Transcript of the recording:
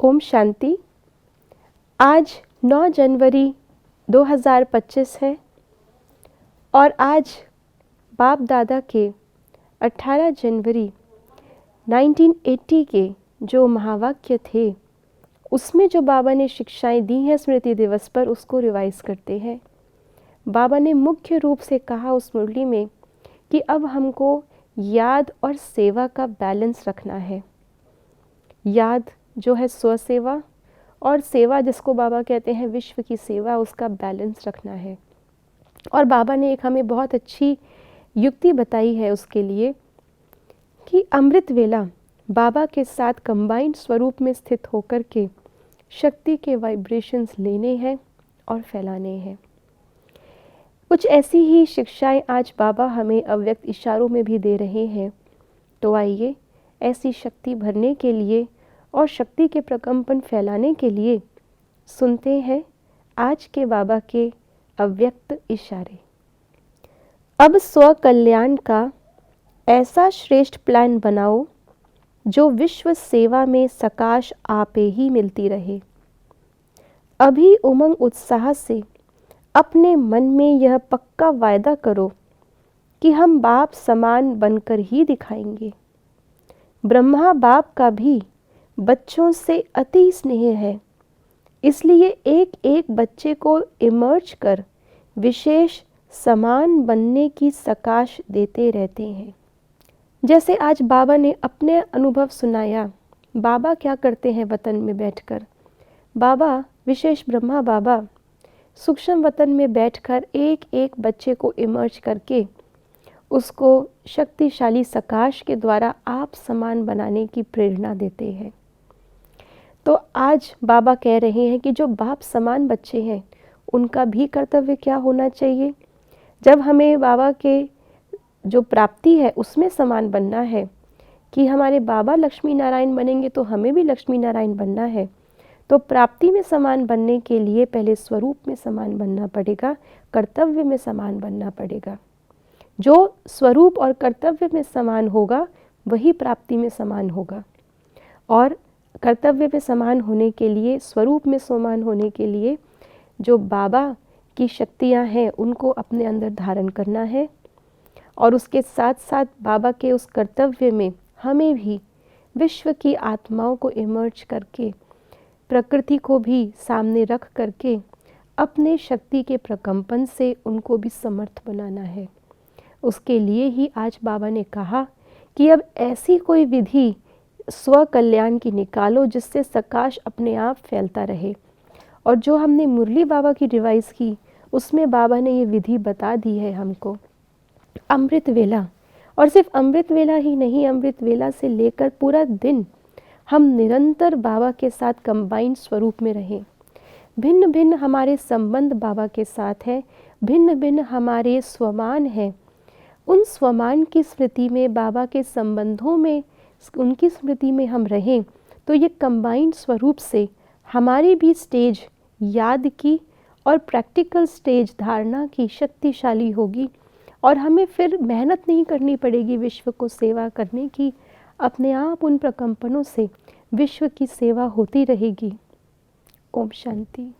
ओम शांति। आज 9 जनवरी 2025 है और आज बाप दादा के 18 जनवरी 1980 के जो महावाक्य थे उसमें जो बाबा ने शिक्षाएं दी हैं स्मृति दिवस पर उसको रिवाइज करते हैं। बाबा ने मुख्य रूप से कहा उस मुरली में कि अब हमको याद और सेवा का बैलेंस रखना है। याद जो है स्व सेवा और सेवा जिसको बाबा कहते हैं विश्व की सेवा, उसका बैलेंस रखना है। और बाबा ने एक हमें बहुत अच्छी युक्ति बताई है उसके लिए कि अमृत वेला बाबा के साथ कंबाइंड स्वरूप में स्थित होकर के शक्ति के वाइब्रेशंस लेने हैं और फैलाने हैं। कुछ ऐसी ही शिक्षाएं आज बाबा हमें अव्यक्त इशारों में भी दे रहे हैं। तो आइए ऐसी शक्ति भरने के लिए और शक्ति के प्रकंपन फैलाने के लिए सुनते हैं आज के बाबा के अव्यक्त इशारे। अब स्व कल्याण का ऐसा श्रेष्ठ प्लान बनाओ जो विश्व सेवा में सकाश आपे ही मिलती रहे। अभी उमंग उत्साह से अपने मन में यह पक्का वायदा करो कि हम बाप समान बनकर ही दिखाएंगे। ब्रह्मा बाप का भी बच्चों से अति स्नेह है, इसलिए एक एक बच्चे को इमर्ज कर विशेष समान बनने की सकाश देते रहते हैं। जैसे आज बाबा ने अपने अनुभव सुनाया। बाबा क्या करते हैं वतन में बैठकर? बाबा विशेष ब्रह्मा बाबा सूक्ष्म वतन में बैठकर एक एक बच्चे को इमर्ज करके उसको शक्तिशाली सकाश के द्वारा आप समान बनाने की प्रेरणा देते हैं। तो आज बाबा कह रहे हैं कि जो बाप समान बच्चे हैं उनका भी कर्तव्य क्या होना चाहिए। जब हमें बाबा के जो प्राप्ति है उसमें समान बनना है कि हमारे बाबा लक्ष्मी नारायण बनेंगे तो हमें भी लक्ष्मी नारायण बनना है, तो प्राप्ति में समान बनने के लिए पहले स्वरूप में समान बनना पड़ेगा, कर्तव्य में समान बनना पड़ेगा। जो स्वरूप और कर्तव्य में समान होगा वही प्राप्ति में समान होगा। और कर्तव्य में समान होने के लिए, स्वरूप में समान होने के लिए जो बाबा की शक्तियां हैं उनको अपने अंदर धारण करना है। और उसके साथ साथ बाबा के उस कर्तव्य में हमें भी विश्व की आत्माओं को इमर्ज करके, प्रकृति को भी सामने रख करके अपने शक्ति के प्रकंपन से उनको भी समर्थ बनाना है। उसके लिए ही आज बाबा ने कहा कि अब ऐसी कोई विधि स्व कल्याण की निकालो जिससे सकाश अपने आप फैलता रहे। और जो हमने मुरली बाबा की रिवाइज की उसमें बाबा ने ये विधि बता दी है हमको। अमृत वेला, और सिर्फ अमृत वेला ही नहीं, अमृत वेला से लेकर पूरा दिन हम निरंतर बाबा के साथ कंबाइंड स्वरूप में रहें। भिन्न भिन्न हमारे संबंध बाबा के साथ है, भिन्न भिन्न हमारे स्वमान हैं। उन स्वमान की स्मृति में, बाबा के संबंधों में, उनकी स्मृति में हम रहें तो ये कंबाइंड स्वरूप से हमारी भी स्टेज याद की और प्रैक्टिकल स्टेज धारणा की शक्तिशाली होगी। और हमें फिर मेहनत नहीं करनी पड़ेगी विश्व को सेवा करने की, अपने आप उन प्रकंपनों से विश्व की सेवा होती रहेगी। ओम शांति।